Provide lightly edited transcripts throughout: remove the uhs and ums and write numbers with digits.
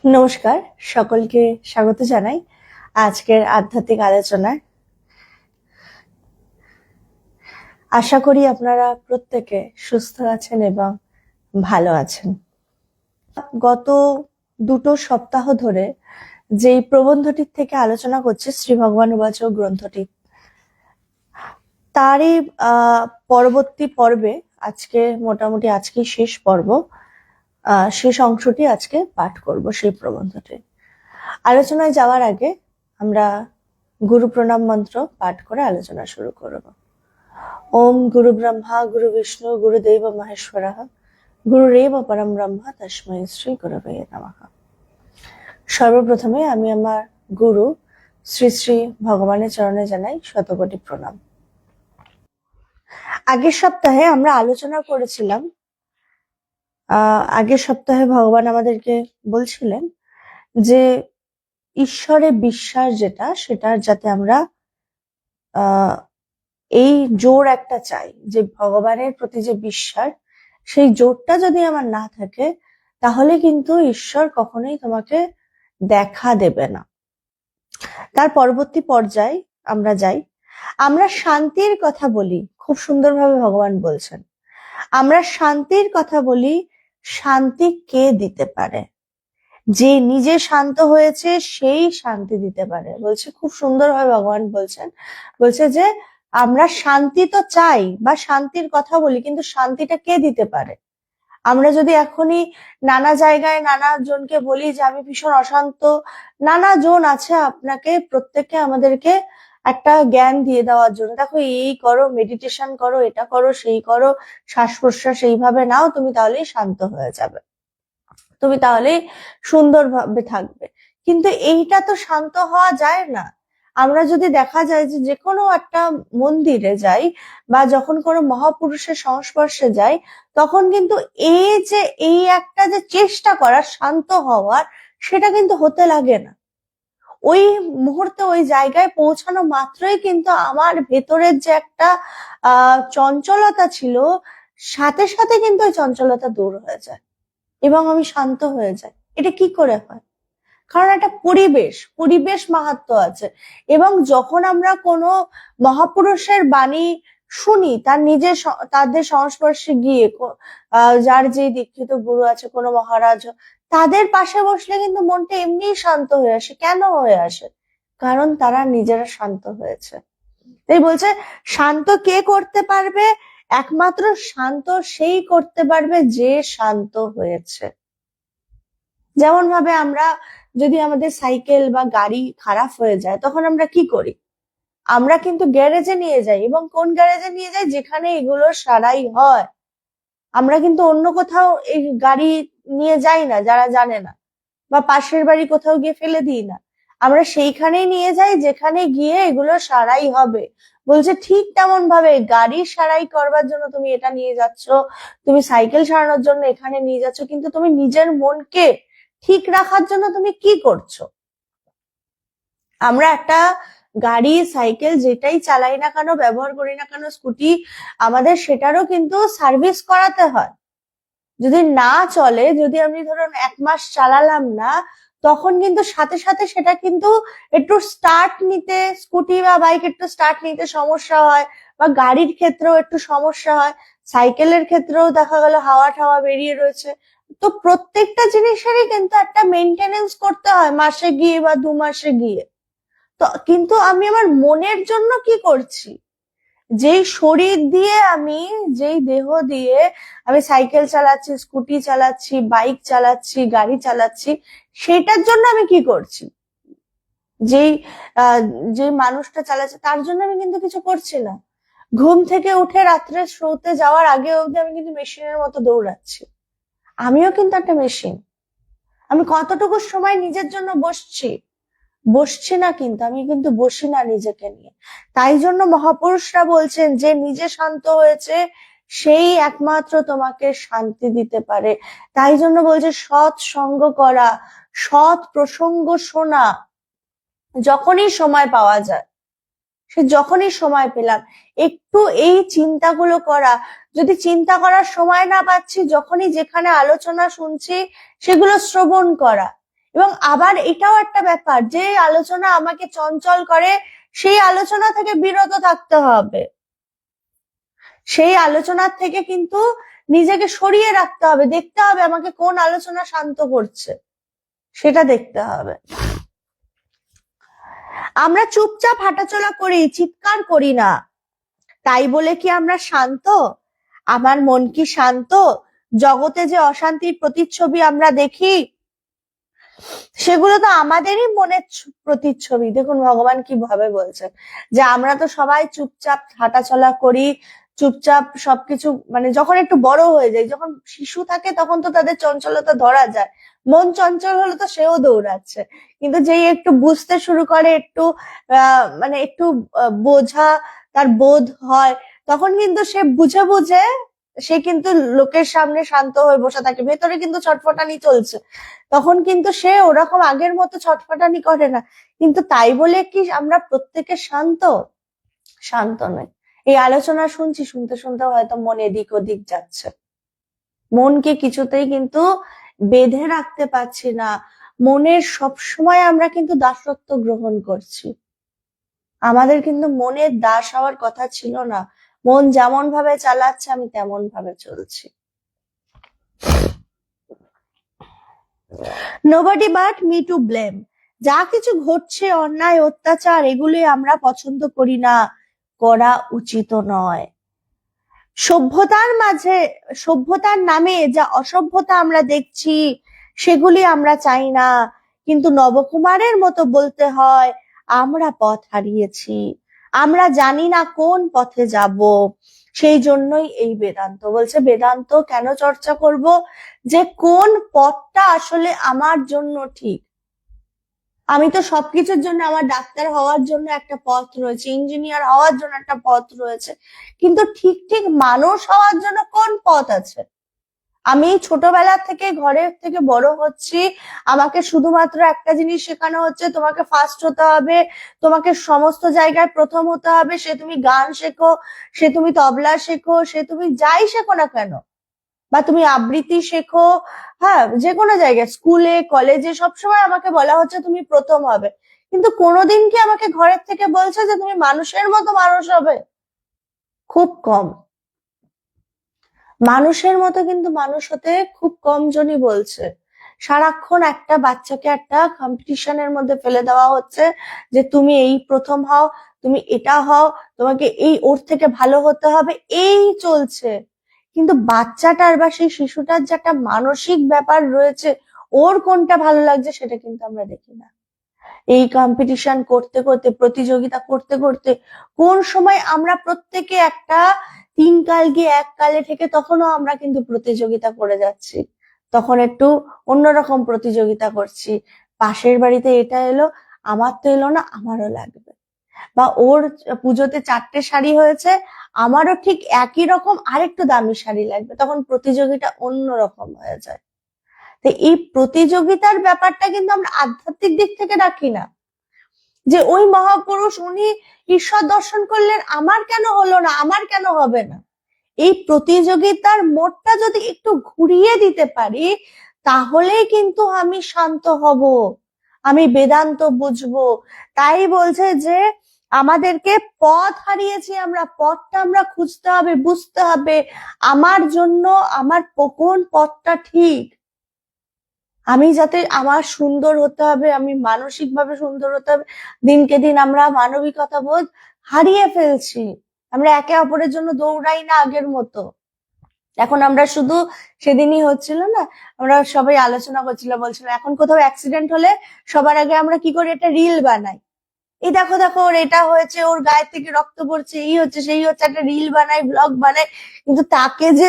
নমস্কার, সকলকে স্বাগত জানাই আজকের আধ্যাত্মিক আলোচনায়। আশা করি আপনারা প্রত্যেকে সুস্থ আছেন এবং ভালো আছেন। গত দুটো সপ্তাহ ধরে যেই প্রবন্ধটির থেকে আলোচনা করছে শ্রী ভগবান উবাচ গ্রন্থটি, তারই পরবর্তী পর্বে মোটামুটি আজকে শেষ পর্ব, শেষ অংশটি আজকে পাঠ করব। সেই প্রবন্ধটি আলোচনায় যাওয়ার আগে আমরা গুরু প্রণাম মন্ত্র পাঠ করে আলোচনা শুরু করব। ওম গুরু ব্রহ্মা গুরু বিষ্ণু গুরুদেব মহেশ্বরঃ গুরুরেব পরম ব্রহ্ম তস্मै শ্রী গুরবে নমঃ। সর্বপ্রথমে আমি আমার গুরু শ্রী শ্রী ভগবানের চরণে জানাই শতকোটি প্রণাম। আগের সপ্তাহে আমরা আলোচনা করেছিলাম, আগের সপ্তাহে ভগবান আমাদেরকে বলছিলেন যে ঈশ্বরে বিশ্বাস সেটার যাতে আমরা এই জোর একটা চাই, যে ভগবানের প্রতি যে বিশ্বাস, সেই জোরটা যদি আমার না থাকে তাহলে কিন্তু ঈশ্বর কখনোই তোমাকে দেখা দেবে না। তার পরবর্তী পর্যায়ে আমরা যাই, আমরা শান্তির কথা বলি। খুব সুন্দরভাবে ভগবান বলছেন, আমরা শান্তির কথা বলি, শান্তি কে দিতে পারে? যে নিজে শান্ত হয়েছে সেই শান্তি দিতে পারে। বলছে, খুব সুন্দরভাবে ভগবান বলছে যে আমরা শান্তি তো চাই বা শান্তির কথা বলি, কিন্তু শান্তিটা কে দিতে পারে? আমরা যদি এখনই নানা জায়গায় নানা জনকে বলি যে আমি ভীষণ অশান্ত, নানা জন আছে আপনাকে প্রত্যেককে আমাদেরকে একটা জ্ঞান দিয়ে দেওয়ার জন্য, দেখো এই করো, মেডিটেশন করো, এটা করো, সেই করো, শ্বাস প্রশ্বাস এইভাবে নাও, তুমি তাহলেই শান্ত হয়ে যাবে, তুমি তাহলে সুন্দরভাবে থাকবে। কিন্তু এইটা তো শান্ত হওয়া যায় না। আমরা যদি দেখা যায় যে কোনো একটা মন্দিরে যাই বা যখন কোনো মহাপুরুষের সংস্পর্শে যাই, তখন কিন্তু এই একটা যে চেষ্টা করা শান্ত হওয়ার, সেটা কিন্তু হতে লাগে না। ওই মুহূর্তে ওই জায়গায় পৌঁছানো মাত্রই কিন্তু আমার ভেতরের যে একটা চঞ্চলতা ছিল, সাথে সাথে কিন্তু ওই চঞ্চলতা দূর হয়ে যায় এবং আমি শান্ত হয়ে যাই। এটা কি করে হয়? কারণ একটা পরিবেশ মাহাত্ম্য আছে। এবং যখন আমরা কোনো মহাপুরুষের বাণী শুনি, তাদের সংস্পর্শে গিয়ে, যার যে দীক্ষিত গুরু আছে, কোনো মহারাজ, তাদের পাশে বসলে কিন্তু মনটা এমনিই শান্ত হয়ে আসে। কেন হয়ে আসে? কারণ তারা নিজেরা শান্ত হয়েছে। তাই বলছে, শান্ত কে করতে পারবে? একমাত্র শান্ত সেই করতে পারবে যে শান্ত হয়েছে। যেমন ভাবে আমরা যদি আমাদের সাইকেল বা গাড়ি খারাপ হয়ে যায়, তখন আমরা কি করি? আমরা কিন্তু গ্যারেজে নিয়ে যাই, এবং কোন গ্যারেজে নিয়ে যাই? যেখানে এগুলো সারাই হয়। আমরা কিন্তু অন্য কোথাও এই গাড়ি নিয়ে যাই না, যারা জানে না, বা পাশের বাড়ি কোথাও গিয়ে ফেলে দিই না। আমরা সেইখানেই নিয়ে যাই যেখানে গিয়ে এগুলো সারাই হবে। বলছে ঠিক তেমন ভাবে গাড়ি সারাই করবার জন্য তুমি এটা নিয়ে যাচ্ছ, তুমি সাইকেল সারানোর জন্য এখানে নিয়ে যাচ্ছ, কিন্তু তুমি নিজের মনকে ঠিক রাখার জন্য তুমি কি করছো? আমরা একটা গাড়ি, সাইকেল যেটাই চালাই না কেন, ব্যবহার করি না কেন, স্কুটি, আমাদের সেটারও কিন্তু সার্ভিস করাতে হয়। যদি না চলে, যদি আমি ধরুন 1 মাস চালালাম না, তখন কিন্তু সাথে সাথে সেটা কিন্তু একটু স্টার্ট নিতে, স্কুটি বা বাইক একটু স্টার্ট নিতে সমস্যা হয়, বা গাড়ির ক্ষেত্রেও একটু সমস্যা হয়, সাইকেলের ক্ষেত্রেও দেখা গেল হাওয়া টাওয়া বেরিয়ে রয়েছে। তো প্রত্যেকটা জিনিসেরই কিন্তু একটা মেনটেনেন্স করতে হয়, মাসে গিয়ে বা 2 মাসে গিয়ে। তো কিন্তু আমি আমার মনের জন্য কি করছি? যেই শরীর দিয়ে যেই দেহ দিয়ে আমি সাইকেল চালাচ্ছি, স্কুটি চালাচ্ছি, বাইক চালাচ্ছি, গাড়ি চালাচ্ছি, সেটার জন্য আমি কি করছি? যেই যে মানুষটা চালাচ্ছে তার জন্য আমি কিন্তু কিছু করছি না। ঘুম থেকে উঠে রাত্রে শুতে যাওয়ার আগে অবধি আমি কিন্তু মেশিনের মতো দৌড়াচ্ছি। আমিও কিন্তু একটা মেশিন। আমি কতটুকু সময় নিজের জন্য বসছি না, কিন্তু আমি কিন্তু বসি না নিজেকে নিয়ে। তাই জন্য মহাপুরুষরা বলছেন যে নিজে শান্ত হয়েছে সেই একমাত্র তোমাকে শান্তি দিতে পারে। তাই জন্য বলছে সৎ সঙ্গ করা, সৎ প্রসঙ্গ শোনা, যখনই সময় পাওয়া যায়, যখনই সময় পেলাম একটু এই চিন্তাগুলো করা। যদি চিন্তা করার সময় না পাচ্ছি, যখনই যেখানে আলোচনা শুনছি সেগুলো শ্রবণ করা। এবং আবার এটাও একটা ব্যাপার, যে আলোচনা আমাকে চঞ্চল করে সেই আলোচনা থেকে বিরত থাকতে হবে, সেই আলোচনার থেকে কিন্তু নিজেকে সরিয়ে রাখতে হবে, দেখতে হবে আমাকে কোন আলোচনা শান্ত করছে, সেটা দেখতে হবে। আমরা চুপচাপ হাঁটাচলা করি, চিৎকার করি না, তাই বলে কি আমরা শান্ত? আমার মন কি শান্ত? জগতে যে অশান্তির প্রতিচ্ছবি আমরা দেখি, সেগুলো তো আমাদেরই মনের প্রতিচ্ছবি। দেখুন ভগবান কিভাবে বলছেন যে আমরা তো সবাই চুপচাপ হাঁটাচলা করি, চুপচাপ সবকিছু, মানে যখন একটু বড় হয়ে যায়, যখন শিশু থাকে তখন তো তাদের চঞ্চলতা ধরা যায়, মন চঞ্চল হলে তো সেও দৌড়াচ্ছে, কিন্তু যেই একটু বুঝতে শুরু করে, একটু মানে একটু বোঝা তার বোধ হয়, তখন কিন্তু সে বুঝে বুঝে সে কিন্তু লোকের সামনে শান্ত হয়ে বসে থাকে, ভেতরে কিন্তু ছটফটানি চলছে, তখন কিন্তু সে ওরকম আগের মতো ছটফটানি করে না। কিন্তু তাই বলে কি আমরা প্রত্যেকে শান্ত? শান্ত নয়। এই আলোচনা শুনছি, শুনতে শুনতে হয়তো মন এদিক ওদিক যাচ্ছে, মনকে কিছুতেই কিন্তু বেঁধে রাখতে পারছি না, মনের সবসময় আমরা কিন্তু দাসত্ব গ্রহণ করছি। আমাদের কিন্তু মনের দাস হওয়ার কথা ছিল না, মন যেমন ভাবে চালাচ্ছে আমি তেমন ভাবে চলছি। Nobody but me to blame. যা কিছু ঘটছে, অন্যায় অত্যাচার, এগুলি আমরা পছন্দ করি না, করা উচিত নয়। সভ্যতার নামে যা অসভ্যতা আমরা দেখছি, সেগুলি আমরা চাই না, কিন্তু নবকুমারের মতো বলতে হয় আমরা পথ হারিয়েছি, আমরা জানি না কোন পথে যাব। সেই জন্যই এই বেদান্ত বলছে, বেদান্ত কেন চর্চা করব? যে কোন পথটা আসলে আমার জন্য ঠিক। আমি তো সবকিছুর জন্য, আমার ডাক্তার হওয়ার জন্য একটা পথ রয়েছে, ইঞ্জিনিয়ার হওয়ার জন্য একটা পথ রয়েছে, কিন্তু ঠিক ঠিক মানুষ হওয়ার জন্য কোন পথ আছে? আমি ছোটবেলা থেকে ঘরের থেকে বড় হচ্ছি, আমাকে শুধুমাত্র একটা জিনিস শেখানো হচ্ছে, তোমাকে ফার্স্ট হতে হবে, তোমাকে সমস্ত জায়গায় প্রথম হতে হবে, সে তুমি গান শেখো, সে তুমি তবলা শেখো, সে তুমি যাই শেখো না কেন, বা তুমি আবৃত্তি শেখো, হ্যাঁ যে কোনো জায়গায়, স্কুলে কলেজে সবসময় আমাকে বলা হচ্ছে তুমি প্রথম হবে, কিন্তু কোনোদিন কি আমাকে ঘরের থেকে বলছে যে তুমি মানুষের মতো মানুষ হবে? খুব কম। মানুষের মতো কিন্তু মানুষ হতে খুব কম জনই বলছে। সারাক্ষণ একটা বাচ্চাকে একটা কম্পিটিশনের মধ্যে ফেলে দেওয়া হচ্ছে যে তুমি এই প্রথম হও, তুমি এটা হও, তোমাকে এই ওর থেকে ভালো হতে হবে, এই চলছে। কিন্তু বাচ্চাটার বা সেই শিশুটার যে একটা মানসিক ব্যাপার রয়েছে, ওর কোনটা ভালো লাগছে সেটা কিন্তু আমরা দেখি না। এই কম্পিটিশন করতে করতে, প্রতিযোগিতা করতে করতে কোন সময় আমরা প্রত্যেকে একটা 3 কাল গিয়ে 1 কালে থেকে তখনও আমরা কিন্তু প্রতিযোগিতা করে যাচ্ছি, তখন একটু অন্যরকম প্রতিযোগিতা করছি, পাশের বাড়িতে এটা এলো, আমার তো এলো না, আমারও লাগবে, বা ওর পুজোতে 4টে শাড়ি হয়েছে, আমারও ঠিক একই রকম আরেকটু দামি শাড়ি লাগবে, তখন প্রতিযোগিতা অন্যরকম হয়ে যায়। তো এই প্রতিযোগিতার ব্যাপারটা কিন্তু আমরা আধ্যাত্মিক দিক থেকে রাখি না, যে ওই মহাপুরুষ উনি ঈশ্বর দর্শন করলেন, আমার কেন হলো না, আমার কেন হবে না। এই প্রতিযোগিতার মোড়টা যদি একটু ঘুরিয়ে দিতে পারি, তাহলেই কিন্তু আমি শান্ত হব, আমি বেদান্ত বুঝবো। তাই বলছে যে আমাদেরকে পথ হারিয়েছি, আমরা পথটা আমরা খুঁজতে হবে, বুঝতে হবে আমার জন্য আমার কোন পথটা ঠিক। আমি যাতে আমার সুন্দর হতে হবে, আমি মানসিক ভাবে সুন্দর হতে হবে, দিনকে দিন আমরা মানবিকতা বোধ হারিয়ে ফেলছি, আমরা একে অপরের জন্য দৌড়াই না আগের মতো। এখন আমরা শুধু, সেদিনই হচ্ছিল না, আমরা সবাই আলোচনা করছিল, বলছিল এখন কোথাও অ্যাক্সিডেন্ট হলে সবার আগে আমরা কি করি, একটা রিল বানাই, এই দেখো দেখো ওর এটা হয়েছে, ওর গায়ে থেকে রক্ত পড়ছে, এই হচ্ছে সেই হচ্ছে, একটা রিল বানাই, ব্লগ বানাই, কিন্তু তাকে যে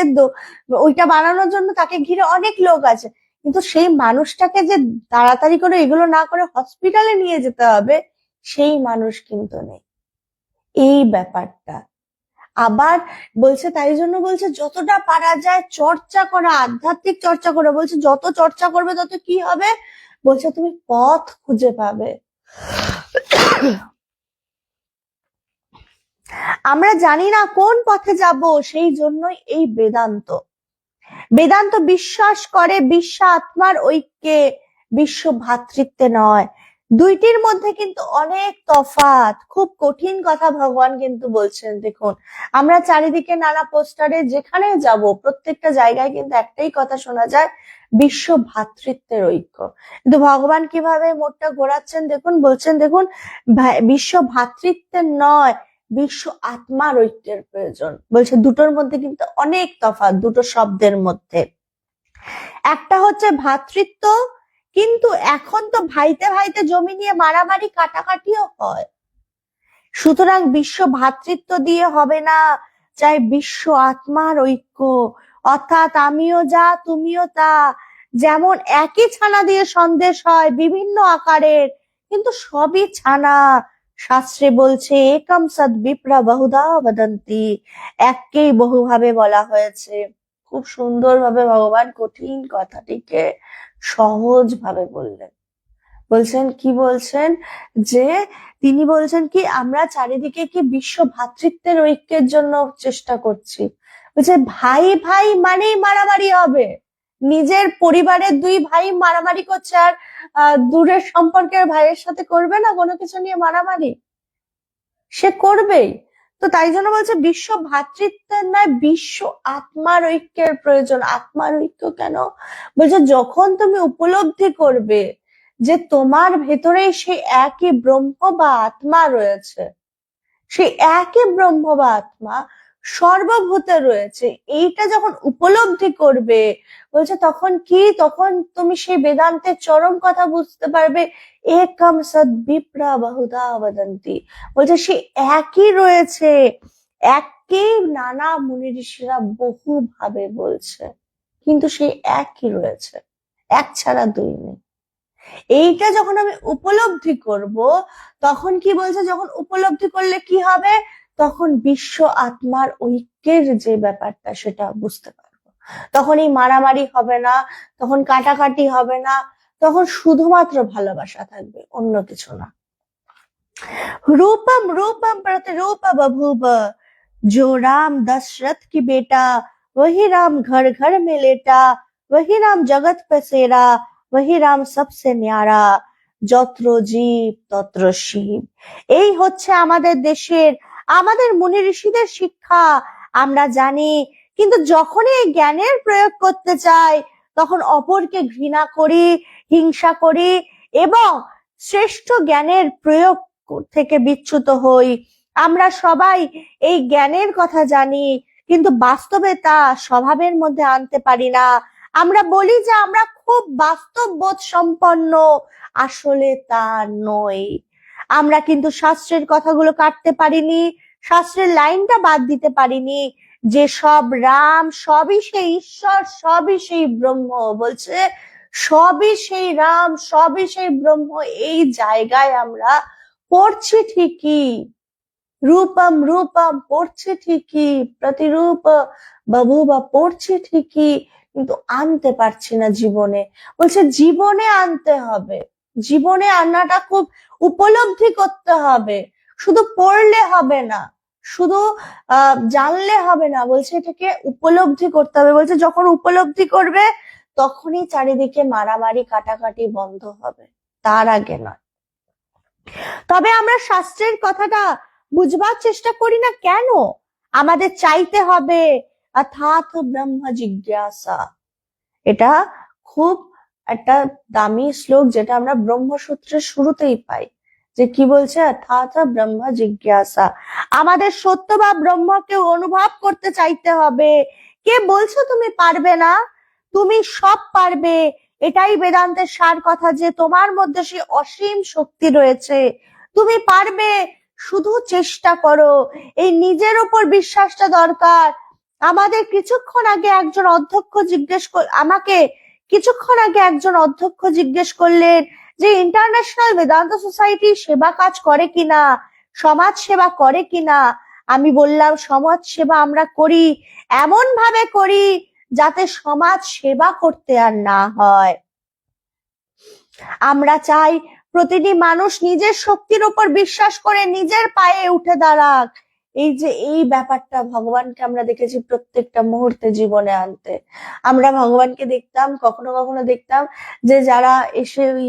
ওইটা বানানোর জন্য তাকে ঘিরে অনেক লোক আছে, কিন্তু সেই মানুষটাকে যে তাড়াতাড়ি করে এগুলো না করে হসপিটালে নিয়ে যেতে হবে, সেই মানুষ কিন্তু নেই। এই ব্যাপারটা আবার বলছে, তাই জন্য বলছে যতটা পারা যায় চর্চা করা, আধ্যাত্মিক চর্চা করা, বলছে যত চর্চা করবে তত কি হবে, বলছে তুমি পথ খুঁজে পাবে। আমরা জানি না কোন পথে যাব, সেই জন্যই এই বেদান্ত। বেদান্ত বিশ্বাস করে বিশ্ব আত্মার ঐক্যে, বিশ্ব ভ্রাতৃত্বে নয়। দুইটির মধ্যে কিন্তু অনেক তফাৎ, খুব কঠিন কথা ভগবান কিন্তু বলছেন। দেখুন, আমরা চারিদিকে নানা পোস্টারে যেখানে যাব প্রত্যেকটা জায়গায় কিন্তু একটাই কথা শোনা যায়, বিশ্ব ভ্রাতৃত্বের ঐক্য। কিন্তু ভগবান কিভাবে মোড়টা ঘোরাচ্ছেন দেখুন, বলছেন দেখুন, বিশ্ব ভ্রাতৃত্বের নয়, বিশ্ব আত্মার ঐক্যের প্রয়োজন। বলছে দুটোর মধ্যে কিন্তু অনেক তফাৎ, দুটো শব্দের মধ্যে। একটা হচ্ছে ভ্রাতৃত্ব, কিন্তু এখন তো ভাইতে ভাইতে জমি নিয়ে মারামারি কাটাকাটিও হয়। সুতরাং বিশ্ব ভ্রাতৃত্ব দিয়ে হবে না, চাই বিশ্ব আত্মার ঐক্য। অর্থাৎ আমিও যা তুমিও তা। যেমন একই ছানা দিয়ে সন্দেশ হয় বিভিন্ন আকারের, কিন্তু সবই ছানা। শাস্ত্রে বলছে একম সদ বিপ্রা বহুধা বদন্তি, এককেই বহুভাবে বলা হয়েছে। খুব সুন্দরভাবে ভগবান কঠিন কথাটিকে সহজ ভাবে বললেন। বলছেন কি, বলছেন যে তিনি বলছেন কি আমরা চারিদিকে কি বিশ্ব ভ্রাতৃত্বের ঐক্যের জন্য চেষ্টা করছি। বলছে ভাই ভাই মানেই মারামারি হবে। নিজের পরিবারের দুই ভাই মারামারি করছে, আর দূরের সম্পর্কের ভাইয়ের সাথে করবে না কোনো কিছু নিয়ে মারামারি? সে করবেই। তো তাই জন্য বলছে বিশ্ব ভ্রাতৃত্বের নয়, বিশ্ব আত্মার ঐক্যের প্রয়োজন। আত্মার ঐক্য কেন? বলছে যখন তুমি উপলব্ধি করবে যে তোমার ভেতরে সেই একই ব্রহ্ম বা আত্মা রয়েছে, সেই একই ব্রহ্ম বা আত্মা সর্বভূতে রয়েছে, এইটা যখন উপলব্ধি করবে, বলছে তখন কি, তখন তুমি সেই বেদান্তের চরম কথা বুঝতে পারবে। একম সদ বিপ্রা বহুধা বদন্তি। বলছে সে একই রয়েছে, একই নানা মুনি ঋষিরা বহু ভাবে বলছে, কিন্তু সে একই রয়েছে, এক ছাড়া দুই নেই। এইটা যখন আমি উপলব্ধি করব, তখন কি বলছে, যখন উপলব্ধি করলে কি হবে, তখন বিশ্ব আত্মার ঐক্যের যে ব্যাপারটা সেটা বুঝতে পারবো। তখন এই মারামারি হবে না, তখন কাটাকাটি হবে না, তখন শুধুমাত্র ভালোবাসা থাকবে, অন্য কিছু না। रूपम रूपम प्रतिरूप बभूव, जो राम दशरथ की बेटा, वही राम घर घर में लेटा, वही राम जगत पसेरा, वही राम सबसे न्यारा, যত্র জীব তত্র শিব। এই হচ্ছে আমাদের দেশের, আমাদের মুনি ঋষিদের শিক্ষা। আমরা জানি, কিন্তু যখনই এই জ্ঞানের প্রয়োগ করতে চাই, তখন অপরকে ঘৃণা করি, হিংসা করি, এবং শ্রেষ্ঠ জ্ঞানের প্রয়োগ থেকে বিচ্যুত হই। আমরা সবাই এই জ্ঞানের কথা জানি, কিন্তু বাস্তবে তা স্বভাবের মধ্যে আনতে পারি না। আমরা বলি যে আমরা খুব বাস্তববোধ সম্পন্ন, আসলে তা নয়। আমরা কিন্তু শাস্ত্রের কথাগুলো কাটতে পারিনি, শাস্ত্রের লাইনটা বাদ দিতে পারিনি, যে সব রাম, সবই সেই ঈশ্বর, সবই সেই ব্রহ্ম। বলছে সবই সেই রাম, সবই সেই ব্রহ্ম। এই জায়গায় আমরা পড়ছি ঠিকই, রূপম রূপম পড়ছি ঠিকই, প্রতিরূপ বাবুবা পড়ছি ঠিকই, কিন্তু আনতে পারছি না জীবনে। বলছে জীবনে আনতে হবে, জীবনে আনাটা খুব উপলব্ধি করতে হবে। শুধু পড়লে হবে না, শুধু জানলে হবে না, বলছে এটাকে উপলব্ধি করতে হবে। বলছে যখন উপলব্ধি করবে, তখনই চারিদিকে মারামারি কাটাকাটি বন্ধ হবে, তার আগে নয়। তবে আমরা শাস্ত্রের কথাটা বুঝবার চেষ্টা করি না কেন? আমাদের চাইতে হবে অর্থাৎ ব্রহ্ম জিজ্ঞাসা। এটা খুব একটা দামি শ্লোক, যেটা আমরা ব্রহ্মসূত্রের শুরুতেই পাই, যে কি বলছে, অর্থাৎ ব্রহ্ম জিজ্ঞাসা। আমাদের সত্য বা ব্রহ্মকে অনুভব করতে চাইতে হবে। কে বলছো তুমি পারবে না? তুমি সব পারবে। এটাই বেদান্তের সার কথা, যে তোমার মধ্যে সেই অসীম শক্তি রয়েছে, তুমি পারবে, শুধু চেষ্টা করো। এই নিজের উপর বিশ্বাসটা দরকার। আমাদের কিছুক্ষণ আগে একজন অধ্যক্ষ জিজ্ঞেস করলেন যে ইন্টারন্যাশনাল বেদান্ত সোসাইটি সেবা কাজ করে কিনা, সমাজ সেবা করে কিনা। আমি বললাম সমাজ সেবা আমরা করি, এমন ভাবে করি যাতে সমাজ সেবা করতে আর না হয়। আমরা চাই প্রতিটি মানুষ নিজের শক্তির উপর বিশ্বাস করে নিজের পায়ে উঠে দাঁড়াক, এই যে এই ব্যাপারটা ভগবানকে আমরা দেখেছি প্রত্যেকটা মুহূর্তে জীবনে আনতে। আমরা ভগবানকে দেখতাম, কখনো কখনো দেখতাম যে যারা এসে ওই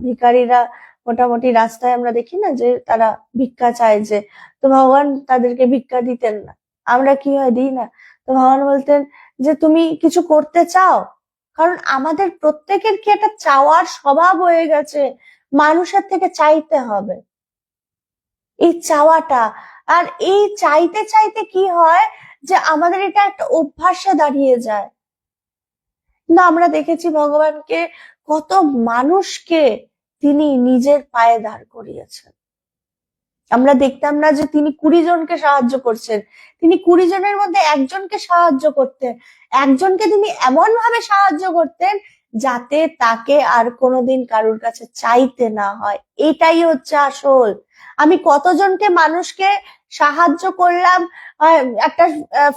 ভিখারিরা মোটামুটি রাস্তায় আমরা দেখি না যে তারা ভিক্ষা চায়, যে তো ভগবান তাদেরকে ভিক্ষা দিতেন না। আমরা কি হয় দিই না, তো ভগবান বলতেন যে তুমি কিছু করতে চাও, কারণ আমাদের প্রত্যেকের কি একটা চাওয়ার স্বভাব হয়ে গেছে, মানুষের থেকে চাইতে হবে, এই চাওয়াটা। আর এই চাইতে চাইতে কি হয় যে আমাদের এটা একটা অভ্যাসে দাঁড়িয়ে যায়। না, আমরা দেখেছি ভগবানকে কত মানুষকে তিনি নিজের পায়ে দাঁড় করিয়েছেন। আমরা দেখতাম না যে তিনি 20 জনকে সাহায্য করছেন, তিনি 20 জনের মধ্যে একজনকে সাহায্য করতেন, একজনকে তিনি এমন ভাবে সাহায্য করতেন যাতে তাকে আর কোনোদিন কারোর কাছে চাইতে না হয়। এটাই হচ্ছে আসল। আমি কতজনকে মানুষকে সাহায্য করলাম, একটা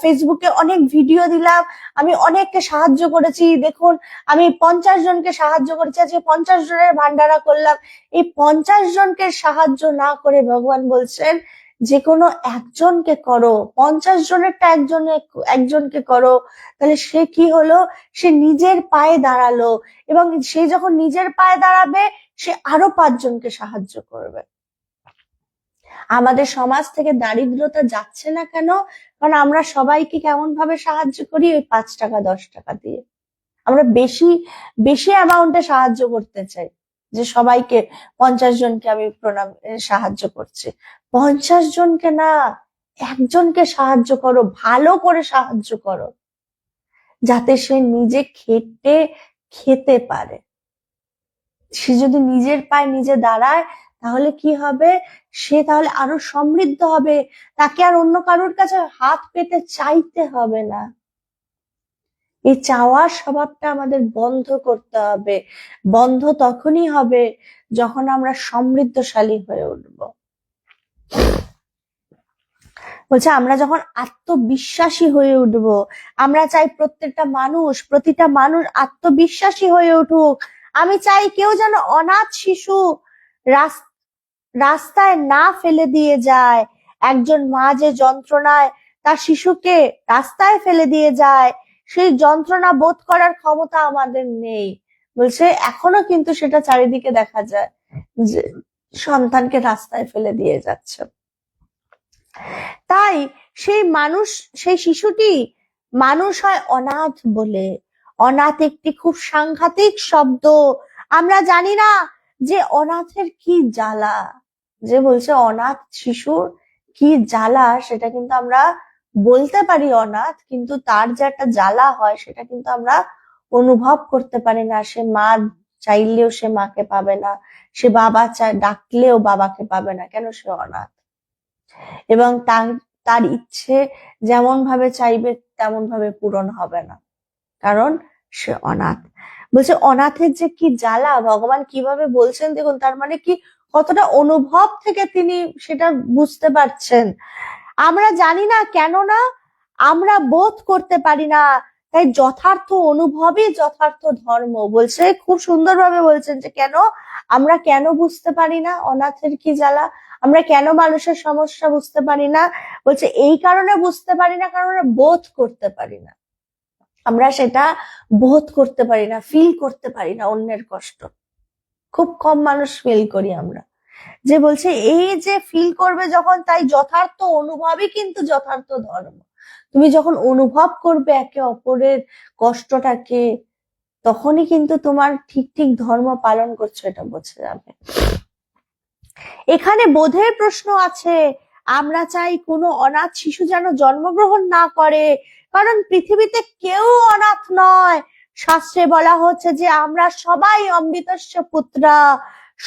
ফেসবুকে অনেক ভিডিও দিলাম, আমি অনেককে সাহায্য করেছি, দেখুন আমি 50 জনকে সাহায্য করেছি, আজকে 50 জনের ভান্ডারা করলাম। এই 50 জনকে সাহায্য না করে ভগবান বলছেন যে কোনো একজনকে করো, 50 জনেরটা একজনকে করো। তাহলে সে কি হলো, সে নিজের পায়ে দাঁড়ালো, এবং সে যখন নিজের পায়ে দাঁড়াবে সে আরো 5 জনকে সাহায্য করবে। আমাদের সমাজ থেকে দারিদ্রতা যাচ্ছে না কেন? কারণ আমরা সবাইকে কেমন ভাবে সাহায্য করি, ওই 5 টাকা 10 টাকা দিয়ে। আমরা বেশি বেশি অ্যামাউন্টে সাহায্য করতে চাই, যে সবাইকে 50 জনকে আমি সাহায্য করছি। 50 জনকে না, একজনকে সাহায্য করো, ভালো করে সাহায্য করো, যাতে সে নিজে খেতে পারে। সে যদি নিজের পায়ে নিজে দাঁড়ায় তাহলে কি হবে, সে তাহলে আরো সমৃদ্ধ হবে, তাকে আর অন্য কারোর কাছে হাত পেতে চাইতে হবে না। এই চাওয়ার স্বভাবটা আমাদের বন্ধ করতে হবে। বন্ধ তখনই হবে যখন আমরা সমৃদ্ধশালী হয়ে উঠব। বলছে আমরা যখন আত্মবিশ্বাসী হয়ে উঠব, আমরা চাই প্রতিটা মানুষ আত্মবিশ্বাসী হয়ে উঠুক। আমি চাই কেউ যেন অনাথ শিশু রাস্তায় না ফেলে দিয়ে যায়। একজন মা যে যন্ত্রণায় তার শিশুকে রাস্তায় ফেলে দিয়ে যায়, সেই যন্ত্রণা বোধ করার ক্ষমতা আমাদের নেই। বলছে এখনো কিন্তু সেটা চারিদিকে দেখা যায়, যে সন্তানকে রাস্তায় ফেলে দিয়ে যাচ্ছে। তাই সেই শিশুটি মানুষ হয় অনাথ বলে। অনাথ একটি খুব সাংঘাতিক শব্দ। আমরা জানি না যে অনাথের কি জ্বালা, যে বলছে অনাথ শিশুর কি জ্বালা, সেটা কিন্তু আমরা বলতে পারি অনাথ, কিন্তু তার যে একটা জ্বালা হয় সেটা কিন্তু আমরা অনুভব করতে পারি না। সে মা চাইলেও সে মাকে পাবে না, সে বাবা ডাকলেও বাবাকে পাবে না, কেন? সে অনাথ। এবং তার ইচ্ছে যেমন ভাবে চাইবে তেমন ভাবে পূরণ হবে না, কারণ সে অনাথ। বলছে অনাথের যে কি জ্বালা, ভগবান কিভাবে বলছেন দেখুন, তার মানে কি কতটা অনুভব থেকে তিনি সেটা বুঝতে পারছেন। আমরা জানি না, কেননা আমরা বোধ করতে পারি না, তাই যথার্থ অনুভবই যথার্থ ধর্ম। বলছে খুব সুন্দরভাবে বলছেন যে আমরা কেন বুঝতে পারি না অনাথের কি জ্বালা, আমরা কেন মানুষের সমস্যা বুঝতে পারি না। বলছে এই কারণে বুঝতে পারি না, কারণ আমরা বোধ করতে পারি না। আমরা সেটা বোধ করতে পারি না, ফিল করতে পারি না। অন্যের কষ্ট খুব কম মানুষ ফিল করি আমরা। যে বলছে এই যে ফিল করবে যখন, তাই যথার্থ অনুভবই কিন্তু যথার্থ ধর্ম। তুমি যখন অনুভব করবে একে অপরের কষ্টটাকে, তখনই কিন্তু তোমার ঠিক ঠিক ধর্ম পালন করছো এটা বোঝা যাবে। এখানে বোধের প্রশ্ন আছে। আমরা চাই কোনো অনাথ শিশু যেন জন্মগ্রহণ না করে, কারণ পৃথিবীতে কেউ অনাথ নয়। শাস্ত্রে বলা হচ্ছে যে আমরা সবাই অমৃতস্য পুত্রা।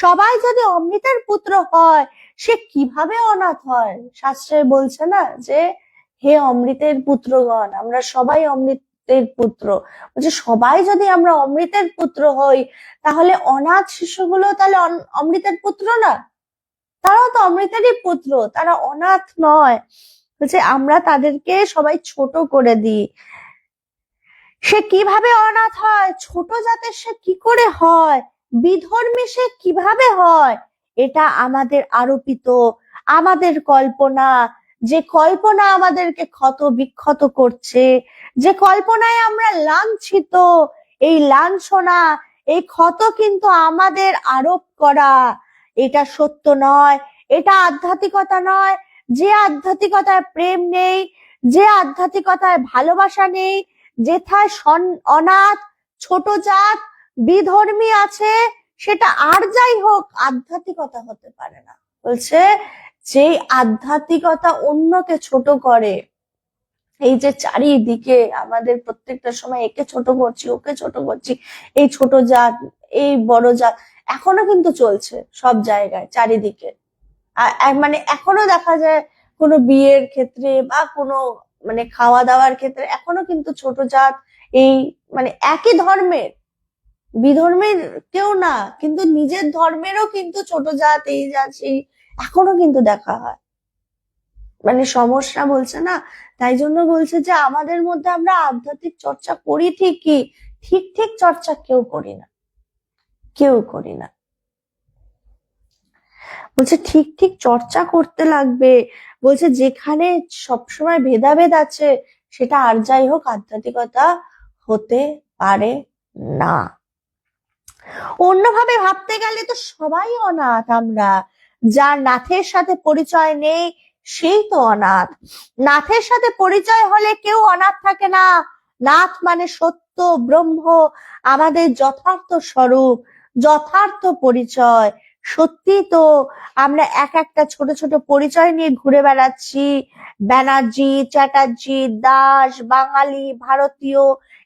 সবাই যদি অমৃতের পুত্র হয়, সে কিভাবে অনাথ হয়? শাস্ত্রে বলছে না যে হে অমৃতের পুত্রগণ, আমরা সবাই অমৃতের পুত্র। বলছে সবাই যদি আমরা অমৃতের পুত্র হই, তাহলে অনাথ শিশুগুলো তাহলে অমৃতের পুত্র না? তারাও তো অমৃতেরই পুত্র, তারা অনাথ নয়। বলছে আমরা তাদেরকে সবাই ছোট করে দিই। সে কিভাবে অনাথ হয়? ছোট জাতের সে কি করে হয়? বিধর্মী সে কিভাবে হয়? এটা আমাদের আরোপিত, আমাদের কল্পনা। যে কল্পনা আমাদেরকে ক্ষত বিক্ষত করছে, যে কল্পনায় আমরা লাঞ্ছিত, এই লাঞ্ছনা, এই ক্ষত কিন্তু আমাদের আরোপ করা, এটা সত্য নয়, এটা আধ্যাত্মিকতা নয়। যে আধ্যাত্মিকতায় প্রেম নেই, যে আধ্যাত্মিকতায় ভালোবাসা নেই, যেথায় অনাথ, ছোট জাত, বিধর্মী আছে, সেটা আর যাই হোক আধ্যাত্মিকতা হতে পারে না। বলছে যে আধ্যাত্মিকতা অন্যকে ছোট করে, এই যে চারিদিকে আমাদের প্রত্যেকটা সময় একে ছোট করছি, ওকে ছোট করছি, এই ছোট জাত, এই বড় জাত, এখনো কিন্তু চলছে সব জায়গায় চারিদিকে। মানে এখনো দেখা যায় কোনো বিয়ের ক্ষেত্রে বা কোনো মানে খাওয়া দাওয়ার ক্ষেত্রে এখনো কিন্তু ছোট জাত, এই মানে একই ধর্মের, বিধর্মের কেউ না, কিন্তু নিজের ধর্মেরও কিন্তু ছোট জাত, এই জাত সেই, এখনো কিন্তু দেখা হয়। মানে সমস্যা বলছে না, তাই জন্য বলছে যে আমাদের মধ্যে আমরা আধ্যাত্মিক চর্চা করি ঠিকই, ঠিক ঠিক চর্চা কেউ করি না, কেউ করি না। বলছে ঠিক ঠিক চর্চা করতে লাগবে। বলছে যেখানে সবসময় ভেদাভেদ আছে সেটা আর যাই হোক আধ্যাত্মিকতা হতে পারে না। অন্যভাবে ভাবতে গেলে তো সবাই অনাথ আমরা, যার নাথের সাথে পরিচয় নেই সেই তো অনাথ। নাথের সাথে পরিচয় হলে কেউ অনাথ থাকে না। নাথ মানে সত্য ব্রহ্ম, আমাদের যথার্থ স্বরূপ, যথার্থ পরিচয়। সত্যি তো আমরা এক একটা ছোট ছোট পরিচয় নিয়ে ঘুরে বেড়াচ্ছি, ব্যানার্জি, চ্যাটার্জি, দাস, বাঙালি, ভারতীয়,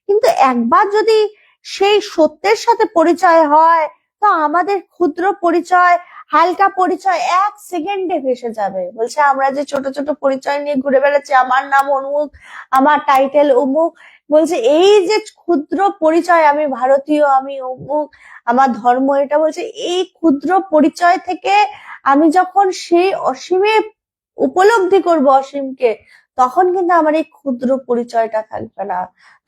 কিন্তু একবার যদি সেই সত্যের সাথে পরিচয় হয় তো আমাদের ক্ষুদ্র পরিচয়, হালকা পরিচয় 1 সেকেন্ডে ভেসে যাবে। বলছে আমরা যে ছোট ছোট পরিচয় নিয়ে ঘুরে বেড়াচ্ছি, আমার নাম অমুক, আমার টাইটেল অমুক, বলছে এই যে ক্ষুদ্র পরিচয়, আমি ভারতীয়, আমি অমুক, আমার ধর্ম এটা, বলছে এই ক্ষুদ্র পরিচয় থেকে আমি যখন সেই অসীমে উপলব্ধি করব অসীমকে, তখন কিন্তু আমার এই ক্ষুদ্র পরিচয়টা থাকবে না,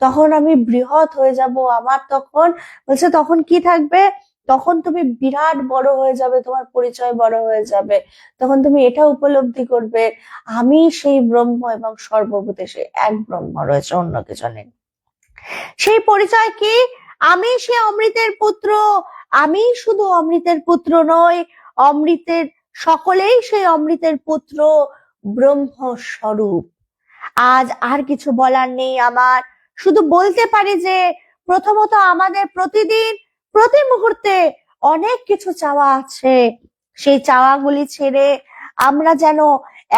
তখন আমি বৃহৎ হয়ে যাব। আমার তখন বলছে তখন কি থাকবে, তখন তুমি বিরাট বড় হয়ে যাবে, তোমার পরিচয় বড় হয়ে যাবে, তখন তুমি এটা উপলব্ধি করবে আমি সেই ব্রহ্ম এবং সর্বভূতে সে এক ব্রহ্ম রয়েছে, অন্য কিছু নেই। সেই পরিচয় কি, আমি সে অমৃতের পুত্র, আমি শুধু অমৃতের পুত্র নই, অমৃতের সকলেই সেই অমৃতের পুত্র, ব্রহ্ম স্বরূপ। আজ আর কিছু বলার নেই আমার, শুধু বলতে পারি যে প্রথমত আমাদের প্রতিদিন প্রতি মুহূর্তে অনেক কিছু চাওয়া আছে, সেই চাওয়াগুলি ছেড়ে আমরা যেন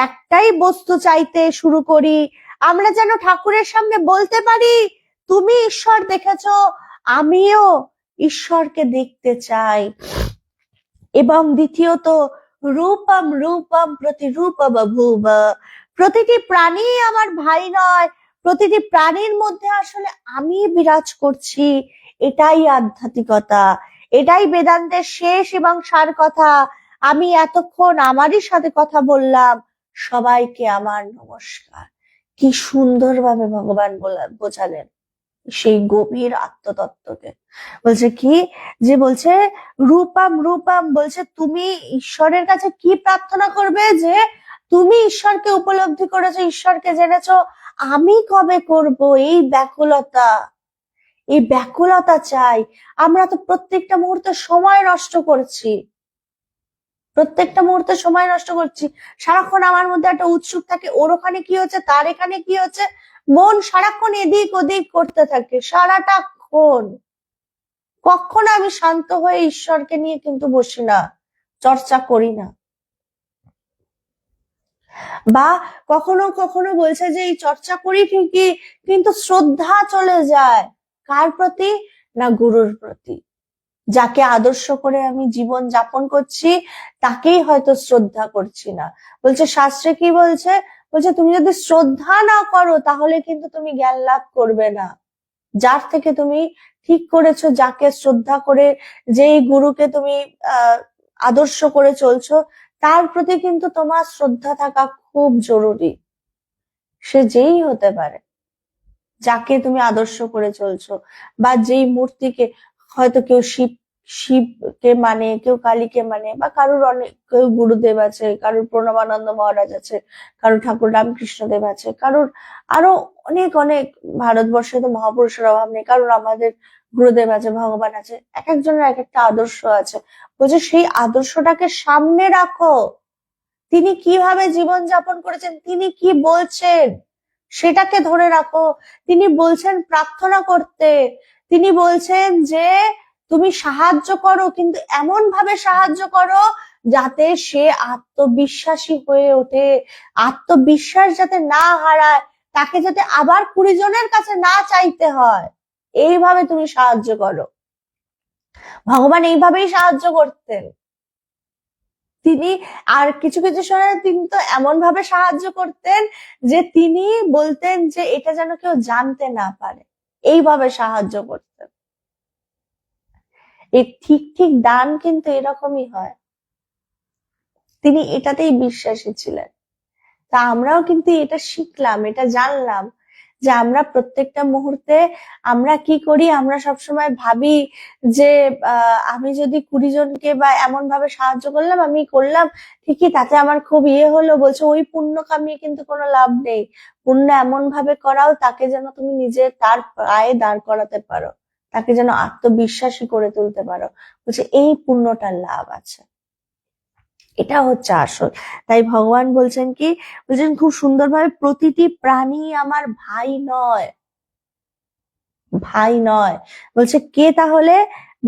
একটাই বস্তু চাইতে শুরু করি, আমরা যেন ঠাকুরের সামনে বলতে পারি তুমি ঈশ্বর দেখেছো, আমিও ঈশ্বরকে দেখতে চাই। এবং দ্বিতীয়ত রূপম রূপম প্রতিরূপ বভূব, প্রতিটি প্রাণী আমার ভাই নয়, প্রতিটি প্রাণীর মধ্যে আসলে আমি বিরাজ করছি, এটাই আধ্যাত্মিকতা, এটাই বেদান্তের শেষ এবং সার কথা। আমি এতক্ষণ আমারই সাথে কথা বললাম, সবাইকে আমার নমস্কার। কি সুন্দরভাবে ভগবান বোঝালেন সেই গভীর আত্মতত্ত্বকে। বলছে কি, যে বলছে রূপম রূপম, বলছে তুমি ঈশ্বরের কাছে কি প্রার্থনা করবে, যে তুমি ঈশ্বরকে উপলব্ধি করেছো, ঈশ্বরকে জেনেছো, আমি কবে করব, এই ব্যাকুলতা, এই ব্যাকুলতা চাই। আমরা তো প্রত্যেকটা মুহূর্তে সময় নষ্ট করছি, প্রত্যেকটা মুহূর্তে সময় নষ্ট করছি, সারাক্ষণ আমার মধ্যে একটা উৎসুক থাকে, ওর ওখানে কি হচ্ছে, তার এখানে কি হচ্ছে, মন সারাক্ষণ এদিক ওদিক করতে থাকে সারাটাক্ষণ। কখনো আমি শান্ত হয়ে ঈশ্বরকে নিয়ে কিন্তু বসি না, চর্চা করি না। বা কখনো কখনো বলছে যে এই চর্চা করি ঠিকই, কিন্তু শ্রদ্ধা চলে যায় কার প্রতি, না গুরুর প্রতি। যাকে আদর্শ করে আমি জীবন যাপন করছি তাকেই হয়তো শ্রদ্ধা করছি না। বলছে শাস্ত্রে কি বলছে, বলছে তুমি যদি শ্রদ্ধা না করো তাহলে কিন্তু তুমি জ্ঞান লাভ করবে না। যার থেকে তুমি ঠিক করেছো, যাকে শ্রদ্ধা করে, যেই গুরুকে তুমি আদর্শ করে চলছো, তার প্রতি কিন্তু তোমার শ্রদ্ধা থাকা খুব জরুরি। সে যেই হতে পারে, যাকে তুমি আদর্শ করে চলছো, বা যেই মূর্তিকে, হয়তো কেউ শিব শিবকে মানে, কেউ কালীকে মানে, বা কারুর অনেক, কেউ গুরুদেব আছে, কারুর প্রণবানন্দ মহারাজ আছে, কারুর ঠাকুর রামকৃষ্ণদেব আছে, কারুর আরো অনেক অনেক, ভারতবর্ষে তো মহাপুরুষের অভাব নেই, কারুর আমাদের গুরুদেব আছে, ভগবান আছে, এক একজনের এক একটা আদর্শ আছে। বলছে সেই আদর্শটাকে সামনে রাখো, তিনি কিভাবে জীবন যাপন করেছেন, তিনি কি বলছেন সেটাকে ধরে রাখো। তিনি বলছেন প্রার্থনা করতে, তিনি বলছেন যে তুমি সাহায্য করো, কিন্তু এমন ভাবে সাহায্য করো যাতে সে আত্মবিশ্বাসী হয়ে ওঠে, আত্মবিশ্বাস যাতে না হারায়, তাকে যাতে আবার 20 জনের কাছে না চাইতে হয়, এইভাবে তুমি সাহায্য করো। ভগবান এইভাবেই সাহায্য করতেন তিনি। আর কিছু কিছু সময় তিনি তো এমন ভাবে সাহায্য করতেন যে তিনি বলতেন যে এটা যেন কেউ জানতে না পারে, এইভাবে সাহায্য করতেন। এই ঠিক ঠিক দান কিন্তু এরকমই হয়, তিনি এটাতেই বিশ্বাসী ছিলেন। তা আমরাও কিন্তু এটা শিখলাম, এটা জানলাম যে আমরা প্রত্যেকটা মুহূর্তে আমরা কি করি, আমরা সবসময় ভাবি যে আমি যদি 20 জনকে বা এমন ভাবে সাহায্য করলাম, আমি করলাম ঠিকই, তাতে আমার খুব হলো। বলছে ওই পুণ্য কামিয়ে কিন্তু কোনো লাভ নেই। পুণ্য এমন ভাবে করাও তাকে যেন তুমি নিজে তার পায়ে দাঁড় করাতে পারো, তাকে যেন আত্মবিশ্বাসী করে তুলতে পারো। বলছে এই পুণ্যটার লাভ আছে, এটা হচ্ছে আসল। তাই ভগবান বলছেন কি, বলছেন খুব সুন্দরভাবে, প্রতিটি প্রাণী আমার ভাই নয়, ভাই নয়। বলছে কে তাহলে?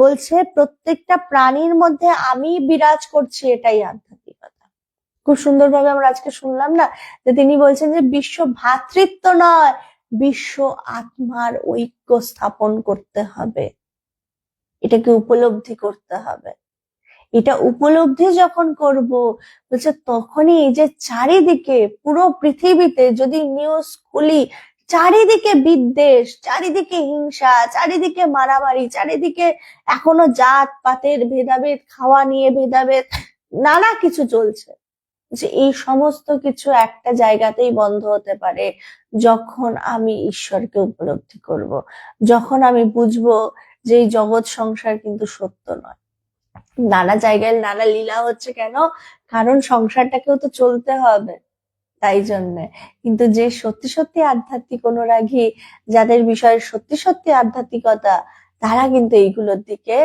বলছে প্রত্যেকটা প্রাণীর মধ্যে আমি বিরাজ করছি, এটাই আধ্যাত্মিকতা। খুব সুন্দরভাবে আমরা আজকে শুনলাম না, যে তিনি বলছেন যে বিশ্ব ভ্রাতৃত্ব নয়, বিশ্ব আত্মার ঐক্য স্থাপন করতে হবে, এটাকে উপলব্ধি করতে হবে। এটা উপলব্ধি যখন করব, বলছে তখনই এই যে চারিদিকে পুরো পৃথিবীতে যদি নিউজ খুলি, চারিদিকে বিদ্বেষ, চারিদিকে হিংসা, চারিদিকে মারামারি, চারিদিকে এখনো জাত পাতের ভেদাভেদ, খাওয়া নিয়ে ভেদাভেদ, নানা কিছু চলছে। যে এই সমস্ত কিছু একটা জায়গাতেই বন্ধ হতে পারে, যখন আমি ঈশ্বরকে উপলব্ধি করব, যখন আমি বুঝবো যে এই জগৎ সংসার কিন্তু সত্য নয়। নানা জায়গায় নানা লীলা হচ্ছে কেন? কারণ সংসারটাকেও তো চলতে হবে, তাই জন্যে। কিন্তু যে সত্যি সত্যি আধ্যাত্মিক অনুরাগী, যাদের বিষয়ে সত্যি সত্যি আধ্যাত্মিকতা, তারা কিন্তু এইগুলোর দিকে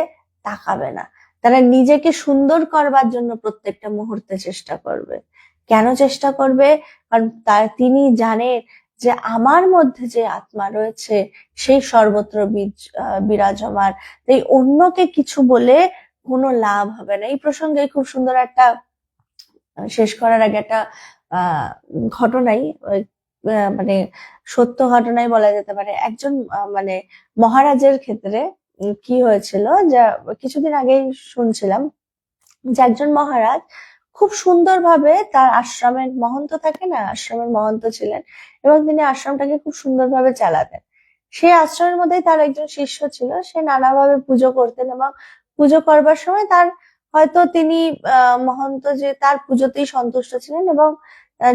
তাকাবে না। তারা নিজেকে সুন্দর করবার জন্য প্রত্যেকটা মুহূর্তে চেষ্টা করবে। কেন চেষ্টা করবে? কারণ তিনি জানেন যে আমার মধ্যে যে আত্মা রয়েছে সেই সর্বত্র বিরাজমান। তাই অন্যকে কিছু বলে কোনো লাভ হবে না। এই প্রসঙ্গে খুব সুন্দর একটা, শেষ করার আগে একটা ঘটনাই, মানে সত্য ঘটনাই বলা যেতে পারে। একজন মানে মহারাজের ক্ষেত্রে কি হয়েছিল, যা কিছুদিন আগেই শুনছিলাম, যে একজন মহারাজ খুব সুন্দরভাবে তার আশ্রমের মহন্ত থাকে না, আশ্রমের মহন্ত ছিলেন, এবং তিনি আশ্রমটাকে খুব সুন্দরভাবে চালাতেন। সেই আশ্রমের মধ্যেই তার একজন শিষ্য ছিল, সে নানাভাবে পুজো করতেন, এবং পুজো করবার সময় তার হয়তো তিনি মহন্ত যে তার পুজোতেই সন্তুষ্ট ছিলেন, এবং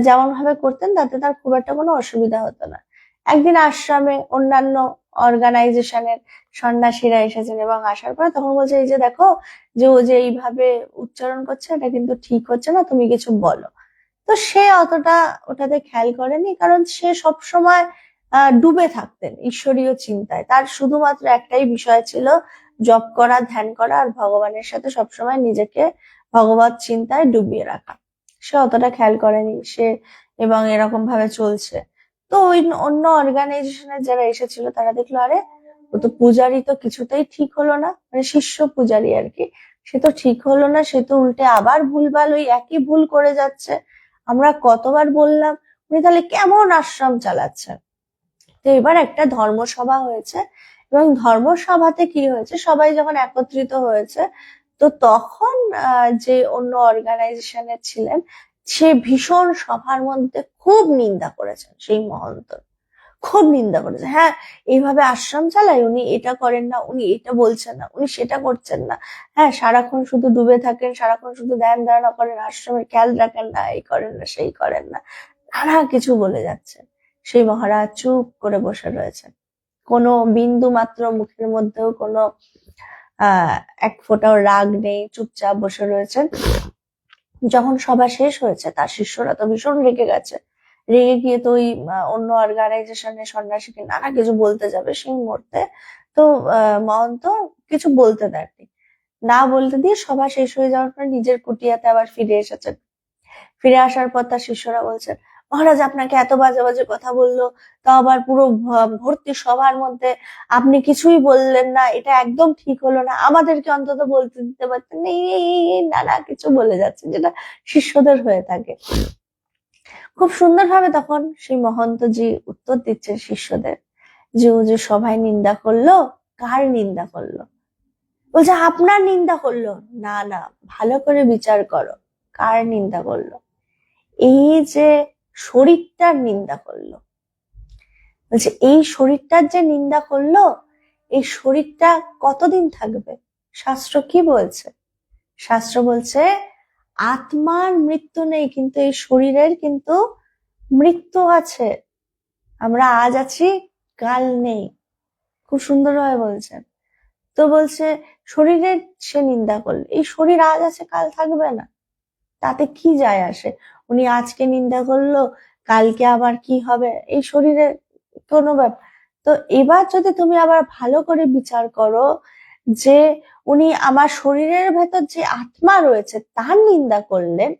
যেমন ভাবে করতেন তাতে তার খুব একটা কোনো অসুবিধা হতো না। একদিন আশ্রমে অন্যান্য অর্গানাইজেশনের সন্ন্যাসীরা এসেছেন, এবং আসার পরে তখন বলছে, এই যে দেখো, যে ও যে এইভাবে উচ্চারণ করছে, এটা কিন্তু ঠিক হচ্ছে না, তুমি কিছু বলো। তো সে অতটা ওটাতে খেয়াল করেনি, কারণ সে সব সময় ডুবে থাকতেন ঈশ্বরীয় চিন্তায়। তার শুধুমাত্র একটাই বিষয় ছিল, জপ করা, ধ্যান করা, আর ভগবানের সাথে সবসময় নিজেকে ভগবত চিন্তায় ডুবিয়ে রাখা। সে অতটা খেয়াল করেনি সে, এবং এরকম ভাবে চলছে। তো ওই অন্য অর্গানাইজেশনের যারা এসেছিল তারা দেখলো, আরে ও তো পূজারি, তো কিছুতেই ঠিক হলো না, মানে শিষ্য পূজারি আর কি, সে তো ঠিক হলো না, সে তো উল্টে আবার ভুলভাল ওই একই ভুল করে যাচ্ছে। আমরা কতবার বললাম, উনি তাহলে কেমন আশ্রম চালাচ্ছেন? তো এবার একটা ধর্মসভা হয়েছে, এবং ধর্মসভাতে কি হয়েছে, সবাই যখন একত্রিত হয়েছে, তো তখন যে অন্য অর্গানাইজেশনের ছিলেন, সে ভীষণ সভার মধ্যে খুব নিন্দা করেছেন সেই মহন্ত, খুব নিন্দা করেছে। হ্যাঁ, এইভাবে আশ্রম চালায়, উনি এটা করেন না, উনি এটা বলছেন না, উনি সেটা করছেন না। হ্যাঁ, সারাক্ষণ শুধু ডুবে থাকেন, সারাক্ষণ শুধু ধ্যান ধারণা করেন, আশ্রমের খেয়াল রাখেন না, এই করেন না, সেই করেন না, নানা কিছু বলে যাচ্ছে। সেই মহারাজ চুপ করে বসে রয়েছেন, কোনো বিন্দু মাত্র মুখের মধ্যেও কোনো এক ফোঁটাও রাগ নেই, চুপচাপ বসে রয়েছেন। যখন সভা শেষ হয়েছে তার শিষ্যরা তো ভীষণ রেগে গেছে, রেগে গিয়ে তো ওই অন্য অর্গানাইজেশনে সন্ন্যাসীকে নানা কিছু বলতে যাবে, সেই মুহূর্তে তো মহন্ত কিছু বলতে দেননি, না বলতে দিয়ে সভা শেষ হয়ে যাওয়ার পর নিজের কুটিয়াতে আবার ফিরে এসেছেন। ফিরে আসার পর তার শিষ্যরা বলছেন, মহারাজ আপনাকে এত বাজে বাজে কথা বললো, তা আবার পুরো ভর্তি সভার মধ্যে আপনি কিছুই বললেন না, এটা একদম ঠিক হলো না, আমাদেরকে অন্তত বলতে দিতে পারতেন। এই নানা কিছু বলে যাচ্ছে, যেটা শিষ্যদের হয়ে থাকে। খুব সুন্দরভাবে তখন সেই মহন্তজি উত্তর দিচ্ছেন শিষ্যদের, যে ও যে সভায় নিন্দা করলো, কার নিন্দা করলো? বলছে আপনার নিন্দা করলো? না না, ভালো করে বিচার করো, কার নিন্দা করলো? এই যে শরীরটার নিন্দা করলো। বলছে এই শরীরটার যে নিন্দা করলো, এই শরীরটা কতদিন থাকবে? শাস্ত্র কি বলছে? শাস্ত্র বলছে আত্মার মৃত্যু নেই, কিন্তু এই শরীরের কিন্তু মৃত্যু আছে। আমরা আজ আছি, কাল নেই। খুব সুন্দরভাবে বলছেন। তো বলছে শরীরের সে নিন্দা করলে, এই শরীর আজ আছে কাল থাকবে না, তাতে কি যায় আসে? উনি আজকে নিন্দা করলো, কালকে আবার কি হবে, এই শরীরের কোনো ব্যাপার। তো এবার যদি তুমি আবার ভালো করে বিচার করো যে উনি আমার শরীরের ভেতর যে আত্মা রয়েছে তার নিন্দা করলেন,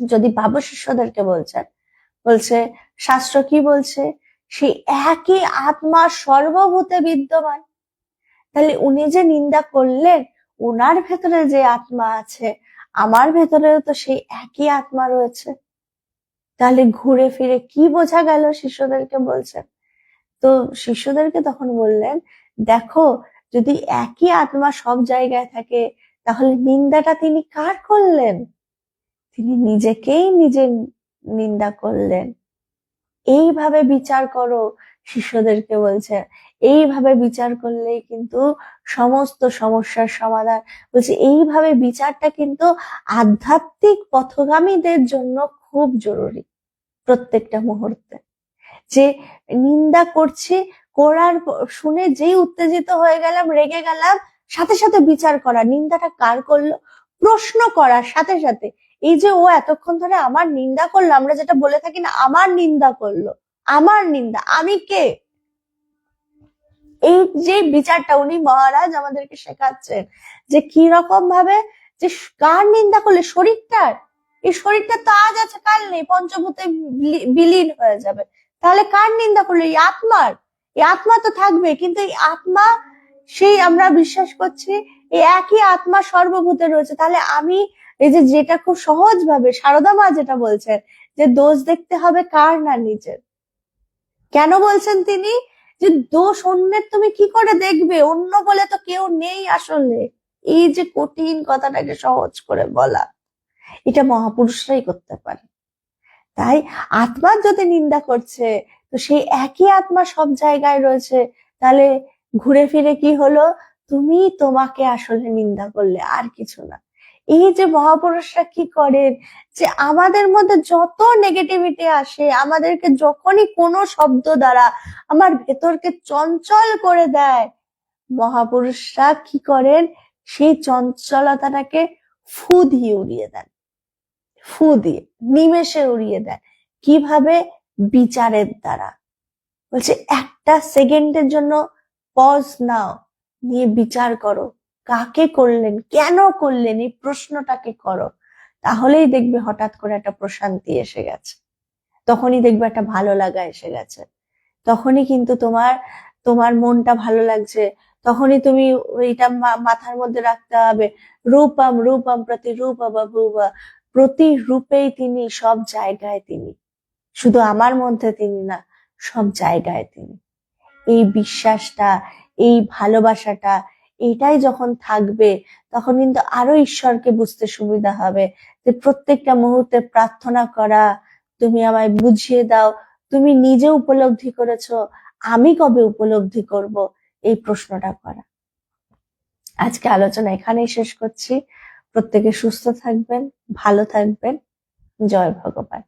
যদি ভাবো শিষ্যদেরকে বলছেন, বলছে শাস্ত্র কি বলছে, সেই একই আত্মা সর্বভূতে বিদ্যমান। তাহলে উনি যে নিন্দা করলেন, ওনার ভেতরে যে আত্মা আছে, আমার ভেতরেও তো সেই একই আত্মা রয়েছে। তাহলে ঘুরে ফিরে কি বোঝা গেল? শিষ্যদেরকে বলছেন। তো শিষ্যদেরকে তখন বললেন, দেখো যদি একই আত্মা সব জায়গায় থাকে, তাহলে নিন্দাটা তিনি কার করলেন? তিনি নিজেকেই নিজের নিন্দা করলেন। এইভাবে বিচার করো, শিষ্যদেরকে বলছে। এইভাবে বিচার করলেই কিন্তু সমস্ত সমস্যার সমাধান। বলছে এইভাবে বিচারটা কিন্তু আধ্যাত্মিক পথগামীদের জন্য খুব জরুরি প্রত্যেকটা মুহূর্তে। যে নিন্দা করছি, করার শুনে যেই উত্তেজিত হয়ে গেলাম, রেগে গেলাম, সাথে সাথে বিচার করা, নিন্দাটা কার করলো, প্রশ্ন করার সাথে সাথে। এই যে ও এতক্ষণ ধরে আমার নিন্দা করলো, আমরা যেটা বলে থাকি না, আমার নিন্দা করলো, আমার নিন্দা, আমি কে? এই যে বিচারটা উনি মহারাজ আমাদেরকে শেখাচ্ছেন, যে কি রকম ভাবে, যে কার নিন্দা করলে? শরীরটার। এই শরীরটা তো আজ আছে কাল নেই, পঞ্চভূতে বিলীন হয়ে যাবে। তাহলে কার নিন্দা করলে? এই আত্মার। এই আত্মা তো থাকবে, কিন্তু এই আত্মা, সেই আমরা বিশ্বাস করছি এই একই আত্মা সর্বভূতে রয়েছে। তাহলে আমি এই যে যেটা খুব সহজ ভাবে সারদা মা যেটা বলছেন, যে দোষ দেখতে হবে কার, না নিজের। কেন বলছেন তিনি? যে দোষ অন্যের তুমি কি করে দেখবে? অন্য বলে তো কেউ নেই আসলে। এই যে কঠিন কথাটাকে সহজ করে বলা, এটা মহাপুরুষরাই করতে পারে। তাই আত্মার যদি নিন্দা করছে, তো সেই একই আত্মা সব জায়গায় রয়েছে। তাহলে ঘুরে ফিরে কি হলো? তুমি তোমাকে আসলে নিন্দা করলে, আর কিছু না। এই যে মহাপুরুষরা কি করেন, যে আমাদের মধ্যে যত নেগেটিভিটি আসে, আমাদেরকে যখনই কোনো শব্দ দ্বারা আমার ভেতরকে চঞ্চল করে দেয়, মহাপুরুষরা কি করেন, সেই চঞ্চলতাটাকে ফু দিয়ে উড়িয়ে দেন। ফু দিয়ে নিমেষে উড়িয়ে দেন। কিভাবে? বিচারের দ্বারা। বলছে একটা সেকেন্ডের জন্য পজ নাও, নিয়ে বিচার করো, কাকে করলেন, কেন করলেন, এই প্রশ্নটাকে করো। তাহলেই দেখবে হঠাৎ করে একটা প্রশান্তি এসে গেছে, তখনই দেখবে একটা ভালো লাগা এসে গেছে, তখনই কিন্তু তোমার তোমার মনটা ভালো লাগছে। তখনই তুমি এইটা মাথার মধ্যে রাখতে হবে, রূপম রূপম প্রতি রূপ বাবুবা, প্রতি রূপেই তিনি, সব জায়গায় তিনি, শুধু আমার মধ্যে তিনি না, সব জায়গায় তিনি। এই বিশ্বাসটা, এই ভালোবাসাটা, এটাই যখন থাকবে, তখন কিন্তু আরো ঈশ্বরকে বুঝতে সুবিধা হবে। যে প্রত্যেকটা মুহূর্তে প্রার্থনা করা, তুমি আমায় বুঝিয়ে দাও, তুমি নিজে উপলব্ধি করেছো, আমি কবে উপলব্ধি করব, এই প্রশ্নটা করা। আজকে আলোচনা এখানেই শেষ করছি। প্রত্যেকে সুস্থ থাকবেন, ভালো থাকবেন। জয় ভগবান।